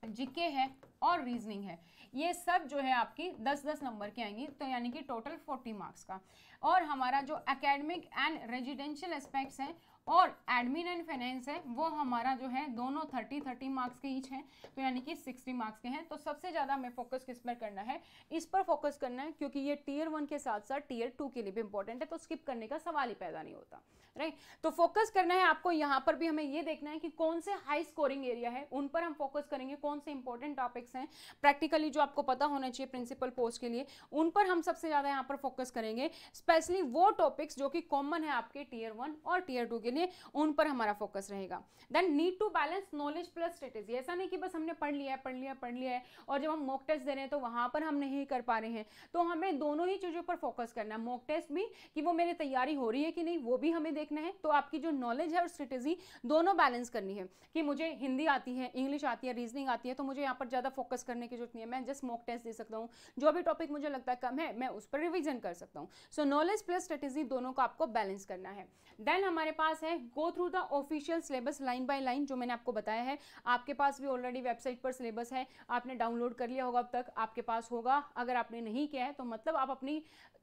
जीके है और रीजनिंग है, ये सब जो है आपकी 10-10 नंबर की आएंगी, तो यानी कि टोटल 40 मार्क्स का। और हमारा जो एकेडमिक एंड रेजिडेंशियल एस्पेक्ट्स हैं और एडमिन एंड फाइनेंस है, वो हमारा जो है दोनों 30-30 मार्क्स के ईच हैं, तो यानी कि 60 मार्क्स के हैं। तो सबसे ज़्यादा हमें फोकस किस पर करना है, इस पर फोकस करना है, क्योंकि ये Tier 1 के साथ साथ Tier 2 के लिए भी इंपॉर्टेंट है, तो स्किप करने का सवाल ही पैदा नहीं होता, राइट। तो फोकस करना है आपको, यहाँ पर भी हमें ये देखना है कि कौन से हाई स्कोरिंग एरिया है, उन पर हम फोकस करेंगे, कौन से इंपॉर्टेंट टॉपिक्स हैं प्रैक्टिकली जो आपको पता होना चाहिए प्रिंसिपल पोस्ट के लिए, उन पर हम सबसे ज़्यादा यहाँ पर फोकस करेंगे। स्पेशली वो टॉपिक्स जो कि कॉमन है आपके Tier 1 और Tier 2 के लिए, उन पर हमारा फोकस रहेगा। Then need to balance knowledge plus strategy, ऐसा नहीं कि बस हमने पढ़ लिया है और जब हम मॉक टेस्ट दे रहे हैं तो वहां पर हम नहीं कर पा रहे हैं, तो हमें दोनों ही चीजों पर फोकस करना है। मॉक टेस्ट भी कि वो मेरी तैयारी हो रही है कि नहीं, वो भी हमें देखना है। तो आपकी जो नॉलेज है और स्ट्रेटेजी दोनों बैलेंस करनी है कि मुझे हिंदी आती है, इंग्लिश आती है, रीजनिंग आती है, तो मुझे यहाँ पर ज्यादा फोकस करने की जरूरत नहीं है, मैं जस्ट मॉक टेस्ट दे सकता हूँ, जो भी टॉपिक मुझे लगता है कम है मैं उस पर रिविजन कर सकता हूँ। सो नॉलेज प्लस स्ट्रेटेजी दोनों को आपको बैलेंस करना है। देन हमारे पास है go through the official syllabus line by line, जो मैंने आपको बताया है। आपके पास भी ऑलरेडी वेबसाइट पर सिलेबस है, आपने डाउनलोड कर लिया होगा, अब तक आपके पास होगा। अगर आपने नहीं किया है तो मतलब आप अपनी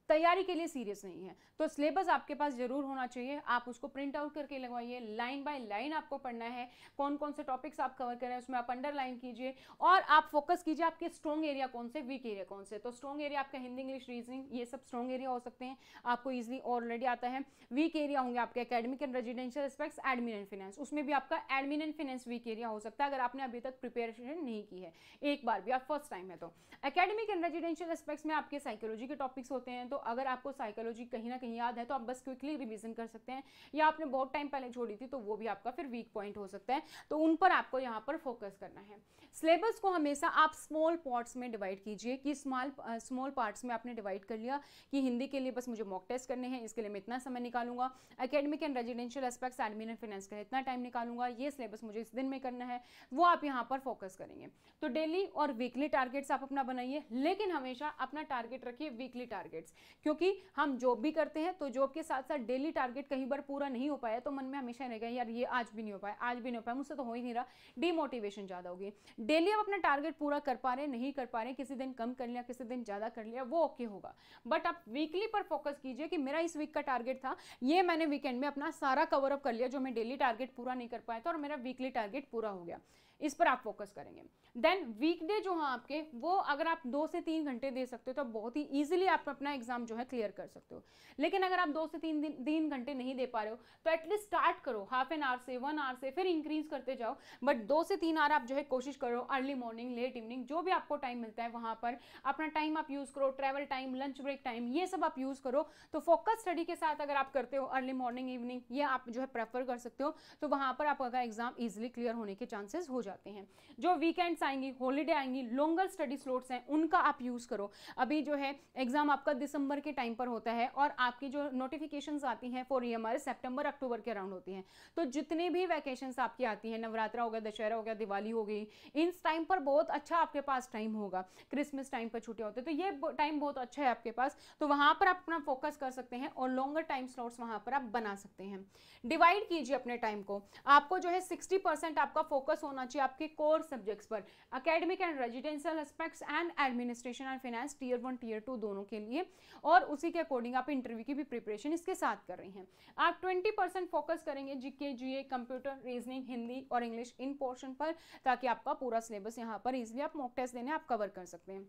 तैयारी के लिए सीरियस नहीं है। तो सिलेबस आपके पास जरूर होना चाहिए, आप उसको प्रिंट आउट करके लगवाइए, लाइन बाय लाइन आपको पढ़ना है, कौन कौन से टॉपिक्स आप कवर कर रहे हैं उसमें आप अंडरलाइन कीजिए और आप फोकस कीजिए आपके स्ट्रॉन्ग एरिया कौन से, वीक एरिया कौन से। तो स्ट्रॉन्ग एरिया आपका हिंदी, इंग्लिश, रीजनिंग, ये सब स्ट्रॉन्ग एरिया हो सकते हैं, आपको ईजिली ऑलरेडी आता है। वीक एरिया होंगे आपके academic and residential aspects, admin and finance, उसमें भी आपका admin and finance weak area हो सकता है अगर आपने अभी तक प्रिपरेशन नहीं की है, एक बार भी आप फर्स्ट टाइम है तो। एकेडमिक एंड रेजिडेंशियल एस्पेक्ट्स में आपके साइकोलॉजी के टॉपिक्स होते हैं, तो अगर आपको साइकोलॉजी कहीं ना कहीं याद है तो आप बस क्विकली रिवीजन कर सकते हैं, या आपने बहुत टाइम पहले छोड़ी थी तो वो भी आपका फिर वीक पॉइंट हो सकता है, तो उन पर आपको यहाँ पर फोकस करना है। सिलेबस को हमेशा आप स्मॉल पार्ट्स में डिवाइड कीजिए, कि स्मॉल पार्ट्स में आपने डिवाइड कर लिया कि हिंदी के लिए बस मुझे मॉक टेस्ट करने हैं, इसके लिए मैं इतना समय निकालूंगा, academic and residential aspects admin and finance का इतना टाइम निकालूंगा, ये सिलेबस मुझे इस दिन में करना है, वो आप यहाँ पर फोकस करेंगे। तो डेली और वीकली टारगेट्स आप अपना बनाइए, लेकिन हमेशा अपना टारगेट रखिए वीकली टारगेट्स, क्योंकि हम जॉब भी करते हैं तो जॉब के साथ साथ डेली टारगेट कहीं बार पूरा नहीं हो पाया तो मन में हमेशा रहेगा यार ये आज भी नहीं हो पाया, आज भी नहीं हो पाया, मुझसे तो हो ही नहीं रहा, डिमोटिवेशन ज़्यादा होगी। डेली आप अपना टारगेट पूरा कर पा रहे नहीं कर पा रहे, किसी दिन कम कर लिया किसी दिन ज़्यादा कर लिया, वो ओके होगा, बट आप वीकली पर फोकस कीजिए कि मेरा इस वीक का टारगेट था, ये मैंने वीकेंड में अपना सारा कवर अप कर लिया जो मैं डेली टारगेट पूरा नहीं कर पाया था, और मेरा वीकली टारगेट पूरा हो गया, इस पर आप फोकस करेंगे। देन वीकडे जो है आपके, वो अगर आप 2 से 3 घंटे दे सकते हो तो बहुत ही इजीली आप अपना एग्जाम जो है क्लियर कर सकते हो। लेकिन अगर आप 2 से 3 घंटे नहीं दे पा रहे हो तो एटलीस्ट स्टार्ट करो हाफ एन आवर से 1 आवर से, फिर इंक्रीज करते जाओ, बट 2 से 3 आवर आप जो है कोशिश करो, अर्ली मॉर्निंग लेट इवनिंग जो भी आपको टाइम मिलता है वहां पर अपना टाइम आप यूज करो, travel time lunch break time ये सब आप यूज करो। तो फोकस स्टडी के साथ अगर आप करते हो अर्ली मॉर्निंग इवनिंग, ये आप जो है प्रेफर कर सकते हो, तो वहां पर आपका एग्जाम इजिली क्लियर होने के चांसेस हो जाते हैं। जो वीकेंड्स आएंगी, हॉलीडे आएंगी, लॉन्गर स्टडी स्लॉट्स हैं, उनका आप यूज करो। अभी जो है एग्जाम आपका दिसंबर के टाइम पर होता है और आपकी जो नोटिफिकेशंस आती हैं फॉर ईएमआर सितंबर अक्टूबर के अराउंड होती हैं, तो जितने भी वैकेशंस आपकी आती हैं, नवरात्रा हो गया, दशहरा हो गया, दिवाली हो गई, इन टाइम पर बहुत अच्छा आपके पास टाइम होगा, क्रिसमस टाइम पर छुट्टियां होती है, तो ये टाइम बहुत अच्छा है आपके पास, तो वहां पर आप अपना फोकस कर सकते हैं और लॉन्गर टाइम स्लॉट्स वहां पर आप बना सकते हैं। डिवाइड कीजिए अपने टाइम को, आपको जो है 60% आपका फोकस होना चाहिए आपके कोर सब्जेक्ट्स पर, academic and residential aspects and administration and finance tier 1 tier 2 दोनों के लिए, और उसी के अकॉर्डिंग आप इंटरव्यू की भी प्रिपरेशन इसके साथ कर रही हैं। आप 20% फोकस करेंगे जीके जीए कंप्यूटर रीजनिंग हिंदी और इंग्लिश इन पोर्शन पर, ताकि आपका पूरा सिलेबस यहाँ पर इजिली आप मॉक टेस्ट देने आप कवर कर सकते हैं।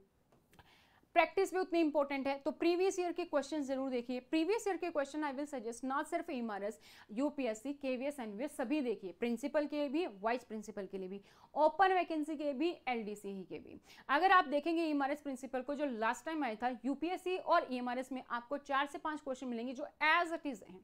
प्रैक्टिस भी उतनी इंपॉर्टेंट है, तो प्रीवियस ईयर के क्वेश्चन जरूर देखिए। प्रीवियस ईयर के question I will suggest not सिर्फ एमआरएस, यूपीएससी, केवीएस, एनवीएस सभी देखिए, प्रिंसिपल के लिए भी, वाइस प्रिंसिपल के लिए भी, ओपन वैकेंसी के लिए भी, एलडीसी के भी। अगर आप देखेंगे एमआरएस प्रिंसिपल को जो लास्ट टाइम आया था यूपीएससी और एमआरएस में, आपको 4 से 5 क्वेश्चन मिलेंगे जो एज इट इज हैं,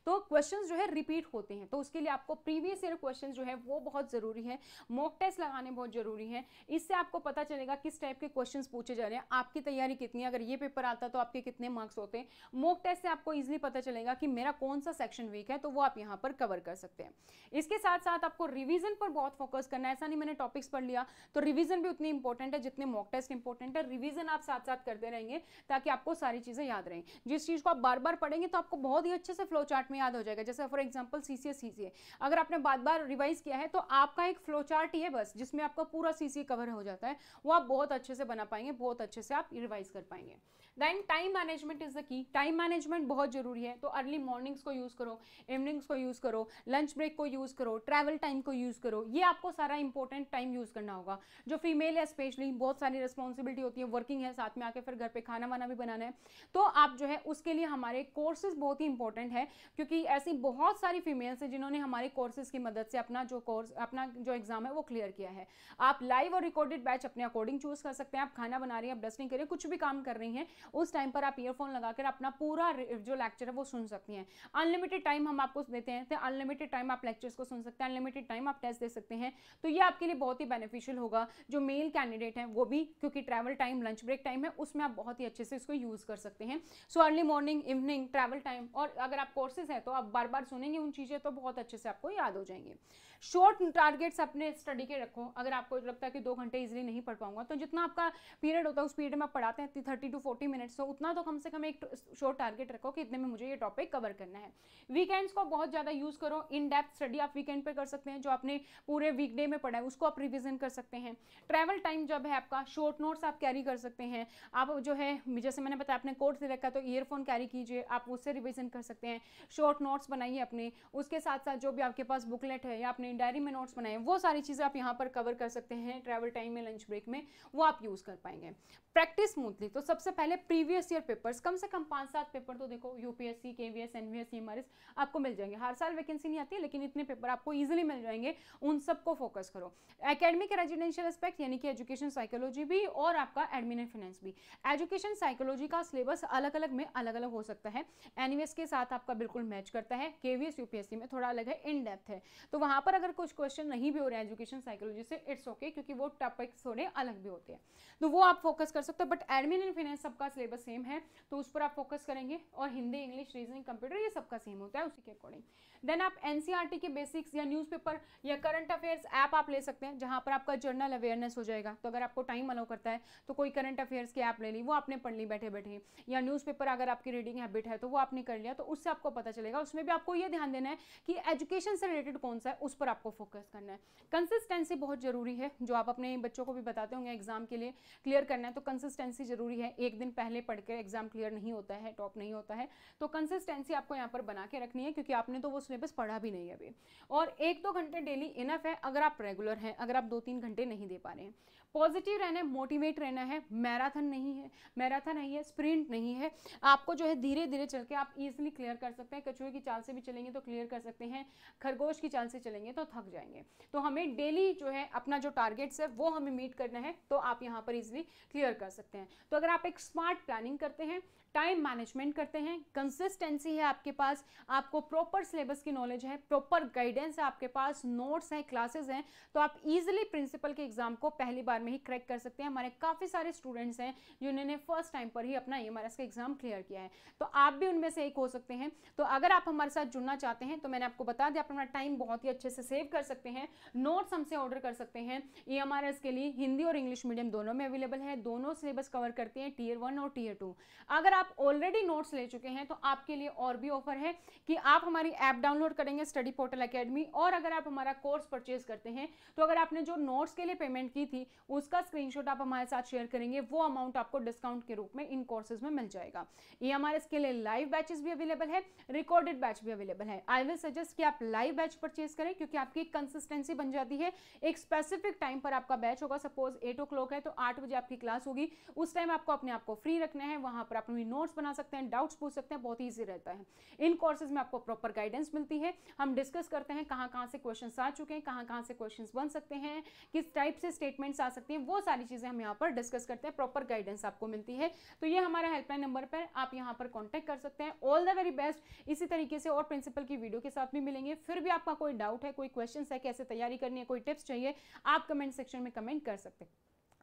तो क्वेश्चंस जो है रिपीट होते हैं, तो उसके लिए आपको प्रीवियस ईयर क्वेश्चंस जो है वो बहुत जरूरी है, मॉक टेस्ट लगाने बहुत जरूरी है, इससे आपको पता चलेगा किस टाइप के क्वेश्चंस पूछे जा रहे हैं, आपकी तैयारी कितनी है, अगर ये पेपर आता तो आपके कितने मार्क्स होते हैं। मॉक टेस्ट से आपको इजीली पता चलेगा कि मेरा कौन सा सेक्शन वीक है, तो वो आप यहाँ पर कवर कर सकते हैं। इसके साथ साथ आपको रिविजन पर बहुत फोकस करना है, ऐसा नहीं मैंने टॉपिक्स पढ़ लिया, तो रिविजन भी उतनी इंपॉर्टेंट है जितने मॉक टेस्ट इंपॉर्टेंट है। रिविजन आप साथ साथ करते रहेंगे ताकि आपको सारी चीजें याद रहें। जिस चीज को आप बार बार पढ़ेंगे तो आपको बहुत ही अच्छे से फ्लो चार्ट में याद हो जाएगा। जैसे फॉर एग्जांपल सीसीए अगर आपने बार बार रिवाइज किया है तो आपका एक फ्लो चार्ट ही है बस, जिसमें आपका पूरा सीसीए कवर हो जाता है, वो आप बहुत अच्छे से बना पाएंगे, बहुत अच्छे से आप रिवाइज कर पाएंगे। Then time management is the key, time management बहुत जरूरी है, तो अर्ली मॉर्निंग्स को यूज करो, इवनिंग्स को यूज करो, लंच ब्रेक को यूज करो, ट्रैवल टाइम को यूज करो, ये आपको सारा इंपॉर्टेंट टाइम यूज करना होगा। जो फीमेल है स्पेशली बहुत सारी रिस्पॉन्सिबिलिटी होती है, वर्किंग है, साथ में आके फिर घर पे खाना वाना भी बनाना है, तो आप जो है उसके लिए हमारे कोर्सेज बहुत ही इंपॉर्टेंट है, क्योंकि ऐसी बहुत सारी फीमेल्स हैं जिन्होंने हमारे कोर्सेज की मदद से अपना जो एग्जाम है वो क्लियर किया है। आप लाइव और रिकॉर्डेड बैच अपने अकॉर्डिंग चूज कर सकते हैं। आप खाना बना रही हैं, आप डस्टिंग कर रही हैं, कुछ भी काम कर रही हैं, उस टाइम पर आप ईयरफोन लगाकर अपना पूरा जो लेक्चर है वो सुन सकती हैं। अनलिमिटेड टाइम हम आपको देते हैं, तो अनलिमिटेड टाइम आप लेक्चर्स को सुन सकते हैं, अनलिमिटेड टाइम आप टेस्ट दे सकते हैं, तो ये आपके लिए बहुत ही बेनिफिशियल होगा। जो मेल कैंडिडेट हैं वो भी, क्योंकि travel time lunch break time है उसमें आप बहुत ही अच्छे से इसको यूज कर सकते हैं। So early morning evening travel time, और अगर आप कोर्सेज है तो आप बार बार सुनेंगे उन चीजें, तो बहुत अच्छे से आपको याद हो जाएंगे। शॉर्ट टारगेट्स अपने स्टडी के रखो। अगर आपको लगता है कि 2 घंटे इजीली नहीं पढ़ पाऊंगा, तो जितना आपका पीरियड होता है उस पीरियड में आप पढ़ाते हैं 30 to 40 मिनट्स, तो उतना तो कम से कम एक शॉर्ट टारगेट रखो कि इतने में मुझे ये टॉपिक कवर करना है। वीकेंड्स को बहुत ज्यादा यूज करो, इन डेप्थ स्टडी आप वीकेंड पे कर सकते हैं, जो आपने पूरे वीकडे में पढ़ा है उसको आप रिविजन कर सकते हैं। ट्रैवल टाइम जब है आपका, शॉर्ट नोट्स आप कैरी कर सकते हैं। आप जो है जैसे मैंने बताया आपने कोर्स दे रखा है तो ईयरफोन कैरी कीजिए, आप उससे रिविजन कर सकते हैं। शॉर्ट नोट्स बनाइए अपने, उसके साथ साथ जो भी आपके पास बुकलेट है या अपने डायरी में नोट्स बनाए, वो सारी चीज़ें आप यहाँ पर कवर कर सकते हैं ट्रैवल टाइम में, लंच ब्रेक में, वो आप यूज़ कर पाएंगे। प्रैक्टिस स्मूथली, तो सबसे पहले प्रीवियस ईयर पेपर्स, कम से कम 5-7 पेपर तो देखो यूपीएससी, केवीएस, एनवीएस, सीएमआरएस आपको मिल जाएंगे। हर साल वैकेंसी नहीं आती है, लेकिन इतने पेपर आपको ईजिली मिल जाएंगे, उन सबको फोकस करो। एकेडमिक रेजिडेंशियल एस्पेक्ट यानी कि एजुकेशन साइकोलॉजी भी और आपका एडमिन एंड फाइनेंस भी। एजुकेशन साइकोलॉजी का सिलेबस अलग अलग में अलग अलग हो सकता है, एनवीएस के साथ आपका बिल्कुल मैच करता है, केवीएस यूपीएससी में थोड़ा अलग है, इन डेप्थ है, तो वहां पर अगर कुछ क्वेश्चन नहीं भी हो रहे हैं एजुकेशन साइकोलॉजी से, इट्स ओके, क्योंकि वो टॉपिक्स थोड़े अलग भी होते हैं, तो वो आप फोकस कर सकते हो। बट एडमिन एंड फाइनेंस सबका सिलेबस सेम है, तो उस पर आप फोकस करेंगे, और हिंदी, इंग्लिश, रीजनिंग, कंप्यूटर, ये सबका सेम होता है उसी के अकॉर्डिंग। देन आप एनसीईआरटी के बेसिक्स या न्यूज़पेपर या करंट अफेयर्स ऐप आप ले सकते हैं, जहां पर आपका जर्नल अवेयरनेस हो जाएगा। तो अगर आपको टाइम अलाउ करता है तो कोई करंट अफेयर्स की ऐप ले ली, वो आपने पढ़ ली बैठे बैठे, या न्यूज़पेपर अगर आपकी रीडिंग हैबिट है तो वो आपने कर लिया, तो उससे आपको पता चलेगा। उसमें भी आपको ये ध्यान देना है कि एजुकेशन से रिलेटेड कौन सा है, उस पर आपको फोकस करना है। कंसिस्टेंसी बहुत जरूरी है, जो आप अपने बच्चों को भी बताते होंगे एग्जाम के लिए क्लियर करना है, तो कंसिस्टेंसी जरूरी है। एक दिन पहले पढ़ के एग्जाम क्लियर नहीं होता है, टॉप नहीं होता है, तो कंसिस्टेंसी आपको यहाँ पर बना के रखनी है, क्योंकि आपने तो वो सिलेबस पढ़ा भी नहीं है अभी। और 1-2 घंटे डेली इनफ है, अगर आप रेगुलर हैं, अगर आप 2-3 घंटे नहीं दे पा रहे हैं। पॉजिटिव रहना है, मोटिवेट रहना है, मैराथन नहीं है, मैराथन नहीं है, स्प्रिंट नहीं है, आपको जो है धीरे धीरे चल के आप इजीली क्लियर कर सकते हैं। कछुए की चाल से भी चलेंगे तो क्लियर कर सकते हैं, खरगोश की चाल से चलेंगे तो थक जाएंगे। तो हमें डेली जो है अपना जो टारगेट्स है वो हमें मीट करना है, तो आप यहाँ पर इजीली क्लियर कर सकते हैं। तो अगर आप एक स्मार्ट प्लानिंग करते हैं, टाइम मैनेजमेंट करते हैं, कंसिस्टेंसी है आपके पास, आपको प्रॉपर सिलेबस की नॉलेज है, प्रॉपर गाइडेंस है आपके पास, नोट्स हैं, क्लासेस हैं, तो आप इजीली प्रिंसिपल के एग्जाम को पहली बार में ही क्रैक कर सकते हैं। हमारे काफ़ी सारे स्टूडेंट्स हैं जिन्होंने फर्स्ट टाइम पर ही अपना ईएमआरएस का एग्जाम क्लियर किया है, तो आप भी उनमें से एक हो सकते हैं। तो अगर आप हमारे साथ जुड़ना चाहते हैं तो मैंने आपको बता दिया, आप अपना टाइम बहुत ही अच्छे से सेव कर सकते हैं, नोट्स हमसे ऑर्डर कर सकते हैं। ईएमआरएस के लिए हिंदी और इंग्लिश मीडियम दोनों में अवेलेबल है, दोनों सिलेबस कवर करते हैं, टीयर 1 और टीयर 2। अगर आप ऑलरेडी नोट्स ले चुके हैं तो आपके लिए और भी ऑफर है कि आप हमारी ऐप डाउनलोड करेंगे स्टडी पोर्टल एकेडमी, और अगर आप हमारा कोर्स परचेज करते हैं तो अगर आपने जो नोट्स के लिए पेमेंट की थी उसका स्क्रीनशॉट आप हमारे साथ शेयर करेंगे, वो अमाउंट आपको डिस्काउंट के रूप में इन कोर्सेज में मिल जाएगा। ईएमआरएस के लिए लाइव बैचेस भी अवेलेबल है, रिकॉर्डेड बैच भी अवेलेबल है। आई विल सजेस्ट कि आप लाइव बैच परचेज करें, क्योंकि आपकी कंसिस्टेंसी बन जाती है। एक स्पेसिफिक टाइम पर आपका बैच होगा, सपोज 8 o'clock है तो 8 बजे आपकी क्लास होगी, उस टाइम आपको अपने आप को फ्री रखना है, वहां पर अपनी नोट्स बना सकते हैं, डाउट्स पूछ सकते हैं, बहुत ईजी रहता है। इन कोर्सेज में आपको प्रॉपर गाइडेंस मिलती है, हम डिस्कस करते हैं कहां से क्वेश्चंस आ चुके हैं, कहां से क्वेश्चंस बन सकते हैं, किस टाइप से स्टेटमेंट्स आ सकती हैं, वो सारी चीजें हम यहाँ पर डिस्कस करते हैं, प्रॉपर गाइडेंस आपको मिलती है। तो ये हमारा हेल्पलाइन नंबर पर आप यहाँ पर कॉन्टैक्ट कर सकते हैं। All the very best. इसी तरीके से और प्रिंसिपल की वीडियो के साथ भी मिलेंगे। फिर भी आपका कोई डाउट है, कोई क्वेश्चन है, कैसे तैयारी करनी है, कोई टिप्स चाहिए, आप कमेंट सेक्शन में कमेंट कर सकते हैं।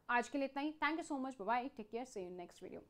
आज के लिए इतना ही। Thank you so much, bye, take care, see you in next video.